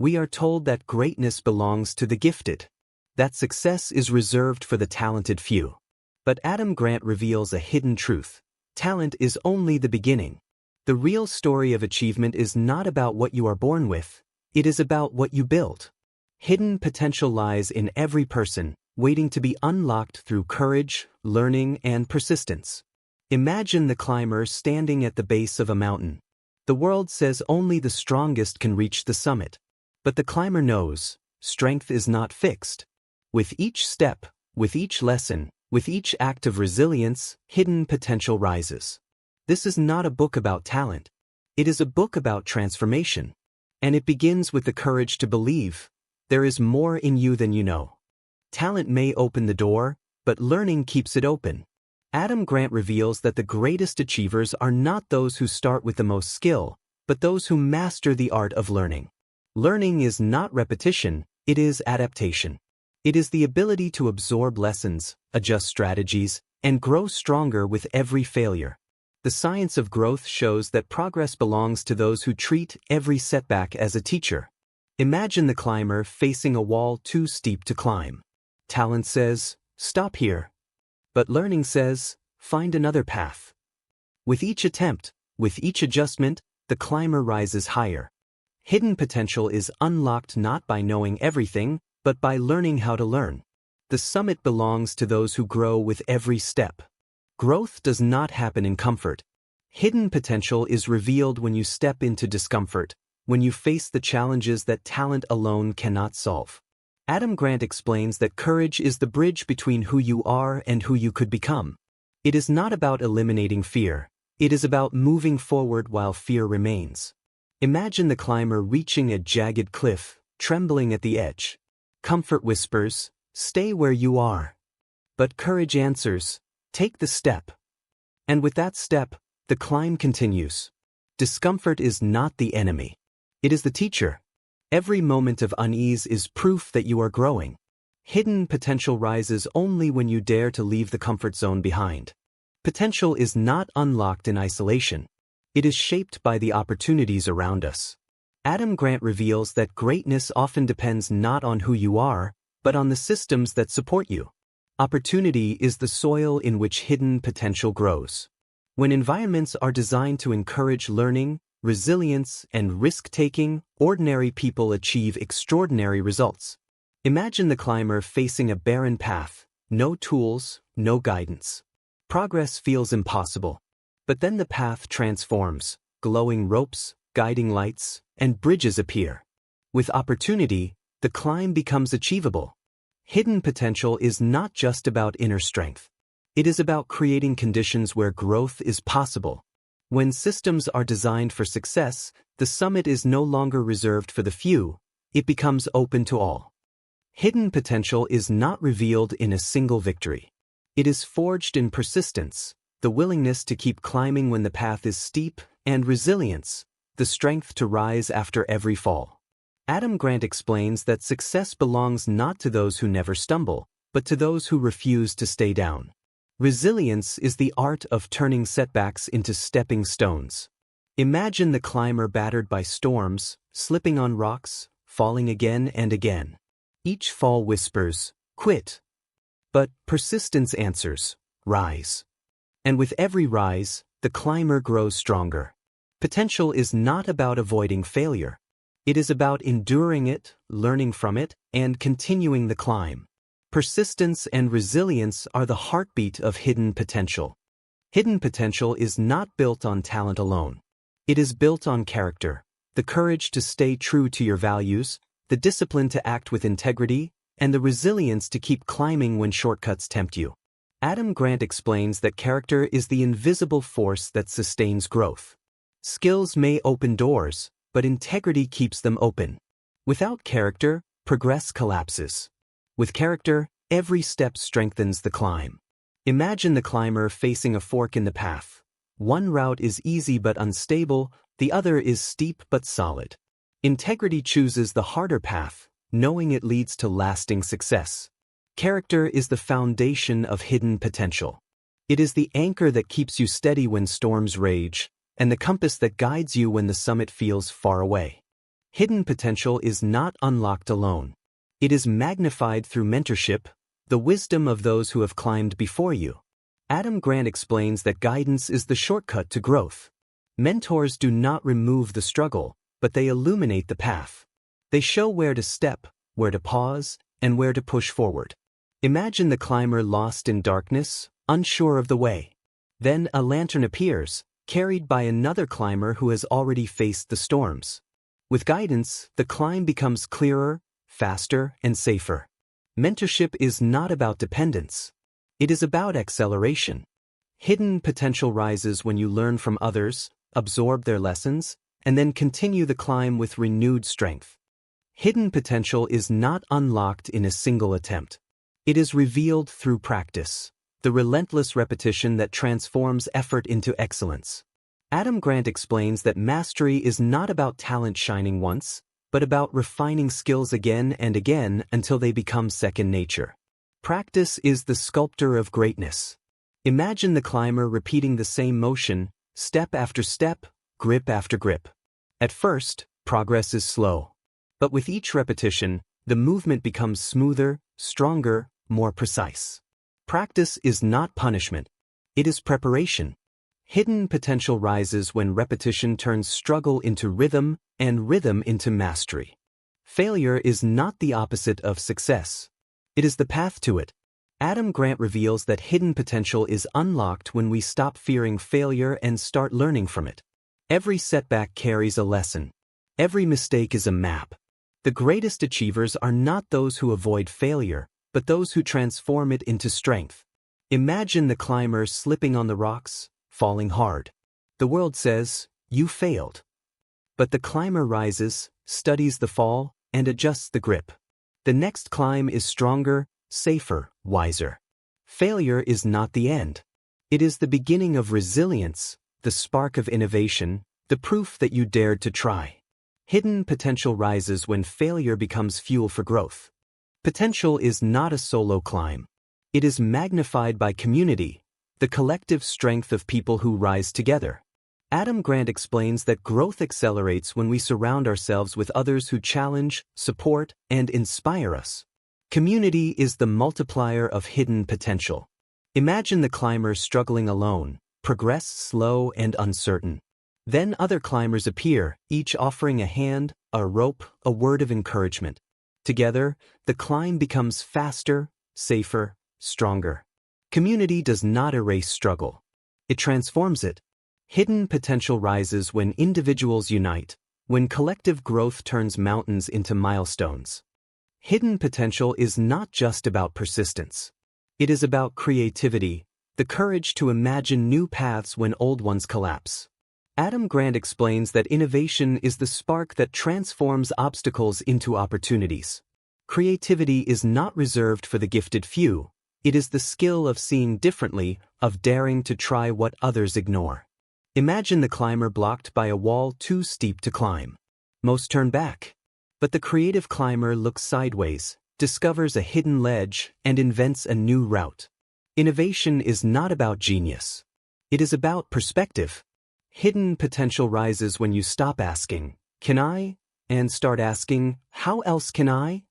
We are told that greatness belongs to the gifted, that success is reserved for the talented few. But Adam Grant reveals a hidden truth. Talent is only the beginning. The real story of achievement is not about what you are born with, it is about what you build. Hidden potential lies in every person, waiting to be unlocked through courage, learning, and persistence. Imagine the climber standing at the base of a mountain. The world says only the strongest can reach the summit. But the climber knows, strength is not fixed. With each step, with each lesson, with each act of resilience, hidden potential rises. This is not a book about talent. It is a book about transformation. And it begins with the courage to believe, there is more in you than you know. Talent may open the door, but learning keeps it open. Adam Grant reveals that the greatest achievers are not those who start with the most skill, but those who master the art of learning. Learning is not repetition, it is adaptation. It is the ability to absorb lessons, adjust strategies, and grow stronger with every failure. The science of growth shows that progress belongs to those who treat every setback as a teacher. Imagine the climber facing a wall too steep to climb. Talent says, stop here. But learning says, find another path. With each attempt, with each adjustment, the climber rises higher. Hidden potential is unlocked not by knowing everything, but by learning how to learn. The summit belongs to those who grow with every step. Growth does not happen in comfort. Hidden potential is revealed when you step into discomfort, when you face the challenges that talent alone cannot solve. Adam Grant explains that courage is the bridge between who you are and who you could become. It is not about eliminating fear. It is about moving forward while fear remains. Imagine the climber reaching a jagged cliff, trembling at the edge. Comfort whispers, stay where you are. But courage answers, take the step. And with that step, the climb continues. Discomfort is not the enemy. It is the teacher. Every moment of unease is proof that you are growing. Hidden potential rises only when you dare to leave the comfort zone behind. Potential is not unlocked in isolation. It is shaped by the opportunities around us. Adam Grant reveals that greatness often depends not on who you are, but on the systems that support you. Opportunity is the soil in which hidden potential grows. When environments are designed to encourage learning, resilience, and risk-taking, ordinary people achieve extraordinary results. Imagine the climber facing a barren path, no tools, no guidance. Progress feels impossible. But then the path transforms, glowing ropes, guiding lights, and bridges appear. With opportunity, the climb becomes achievable. Hidden potential is not just about inner strength. It is about creating conditions where growth is possible. When systems are designed for success, the summit is no longer reserved for the few, it becomes open to all. Hidden potential is not revealed in a single victory. It is forged in persistence, the willingness to keep climbing when the path is steep, and resilience, the strength to rise after every fall. Adam Grant explains that success belongs not to those who never stumble, but to those who refuse to stay down. Resilience is the art of turning setbacks into stepping stones. Imagine the climber battered by storms, slipping on rocks, falling again and again. Each fall whispers, quit. But persistence answers, rise. And with every rise, the climber grows stronger. Potential is not about avoiding failure. It is about enduring it, learning from it, and continuing the climb. Persistence and resilience are the heartbeat of hidden potential. Hidden potential is not built on talent alone. It is built on character, the courage to stay true to your values, the discipline to act with integrity, and the resilience to keep climbing when shortcuts tempt you. Adam Grant explains that character is the invisible force that sustains growth. Skills may open doors, but integrity keeps them open. Without character, progress collapses. With character, every step strengthens the climb. Imagine the climber facing a fork in the path. One route is easy but unstable, the other is steep but solid. Integrity chooses the harder path, knowing it leads to lasting success. Character is the foundation of hidden potential. It is the anchor that keeps you steady when storms rage, and the compass that guides you when the summit feels far away. Hidden potential is not unlocked alone. It is magnified through mentorship, the wisdom of those who have climbed before you. Adam Grant explains that guidance is the shortcut to growth. Mentors do not remove the struggle, but they illuminate the path. They show where to step, where to pause, and where to push forward. Imagine the climber lost in darkness, unsure of the way. Then a lantern appears, carried by another climber who has already faced the storms. With guidance, the climb becomes clearer, faster, and safer. Mentorship is not about dependence. It is about acceleration. Hidden potential rises when you learn from others, absorb their lessons, and then continue the climb with renewed strength. Hidden potential is not unlocked in a single attempt. It is revealed through practice, the relentless repetition that transforms effort into excellence. Adam Grant explains that mastery is not about talent shining once, but about refining skills again and again until they become second nature. Practice is the sculptor of greatness. Imagine the climber repeating the same motion, step after step, grip after grip. At first, progress is slow. But with each repetition, the movement becomes smoother, stronger, more precise. Practice is not punishment. It is preparation. Hidden potential rises when repetition turns struggle into rhythm and rhythm into mastery. Failure is not the opposite of success. It is the path to it. Adam Grant reveals that hidden potential is unlocked when we stop fearing failure and start learning from it. Every setback carries a lesson. Every mistake is a map. The greatest achievers are not those who avoid failure, but those who transform it into strength. Imagine the climber slipping on the rocks, falling hard. The world says, "You failed." But the climber rises, studies the fall, and adjusts the grip. The next climb is stronger, safer, wiser. Failure is not the end. It is the beginning of resilience, the spark of innovation, the proof that you dared to try. Hidden potential rises when failure becomes fuel for growth. Potential is not a solo climb. It is magnified by community, the collective strength of people who rise together. Adam Grant explains that growth accelerates when we surround ourselves with others who challenge, support, and inspire us. Community is the multiplier of hidden potential. Imagine the climber struggling alone, progress slow and uncertain. Then other climbers appear, each offering a hand, a rope, a word of encouragement. Together, the climb becomes faster, safer, stronger. Community does not erase struggle. It transforms it. Hidden potential rises when individuals unite, when collective growth turns mountains into milestones. Hidden potential is not just about persistence. It is about creativity, the courage to imagine new paths when old ones collapse. Adam Grant explains that innovation is the spark that transforms obstacles into opportunities. Creativity is not reserved for the gifted few. It is the skill of seeing differently, of daring to try what others ignore. Imagine the climber blocked by a wall too steep to climb. Most turn back. But the creative climber looks sideways, discovers a hidden ledge, and invents a new route. Innovation is not about genius. It is about perspective. Hidden potential rises when you stop asking, "Can I?" and start asking, "How else can I?"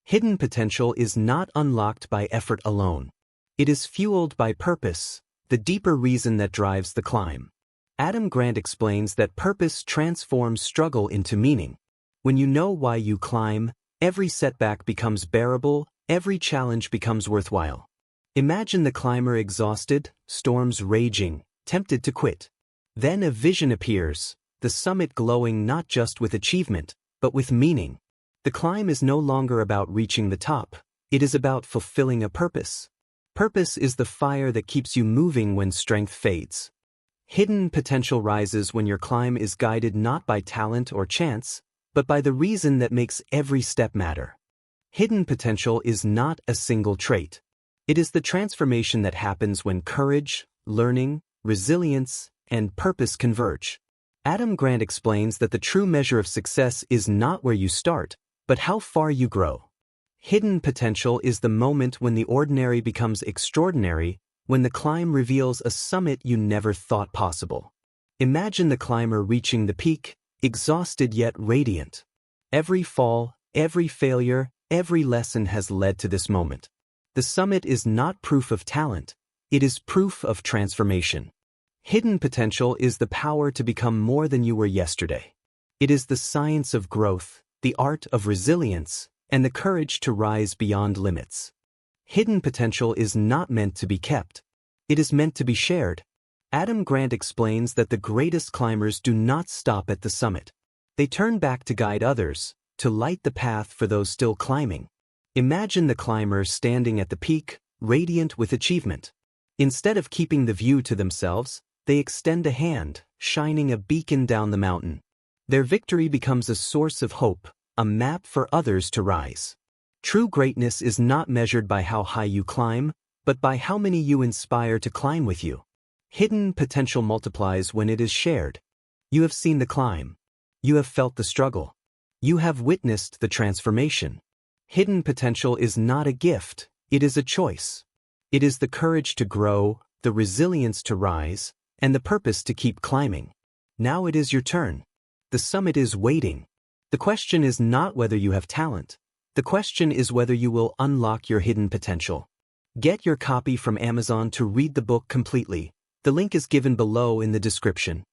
Hidden potential is not unlocked by effort alone. It is fueled by purpose, the deeper reason that drives the climb. Adam Grant explains that purpose transforms struggle into meaning. When you know why you climb, every setback becomes bearable, every challenge becomes worthwhile. Imagine the climber exhausted, storms raging, tempted to quit. Then a vision appears, the summit glowing not just with achievement, but with meaning. The climb is no longer about reaching the top, it is about fulfilling a purpose. Purpose is the fire that keeps you moving when strength fades. Hidden potential rises when your climb is guided not by talent or chance, but by the reason that makes every step matter. Hidden potential is not a single trait. It is the transformation that happens when courage, learning, resilience, and purpose converge. Adam Grant explains that the true measure of success is not where you start, but how far you grow. Hidden potential is the moment when the ordinary becomes extraordinary, when the climb reveals a summit you never thought possible. Imagine the climber reaching the peak, exhausted yet radiant. Every fall, every failure, every lesson has led to this moment. The summit is not proof of talent, it is proof of transformation. Hidden potential is the power to become more than you were yesterday. It is the science of growth, the art of resilience, and the courage to rise beyond limits. Hidden potential is not meant to be kept. It is meant to be shared. Adam Grant explains that the greatest climbers do not stop at the summit. They turn back to guide others, to light the path for those still climbing. Imagine the climber standing at the peak, radiant with achievement. Instead of keeping the view to themselves, they extend a hand, shining a beacon down the mountain. Their victory becomes a source of hope, a map for others to rise. True greatness is not measured by how high you climb, but by how many you inspire to climb with you. Hidden potential multiplies when it is shared. You have seen the climb. You have felt the struggle. You have witnessed the transformation. Hidden potential is not a gift, it is a choice. It is the courage to grow, the resilience to rise, and the purpose to keep climbing. Now it is your turn. The summit is waiting. The question is not whether you have talent. The question is whether you will unlock your hidden potential. Get your copy from Amazon to read the book completely. The link is given below in the description.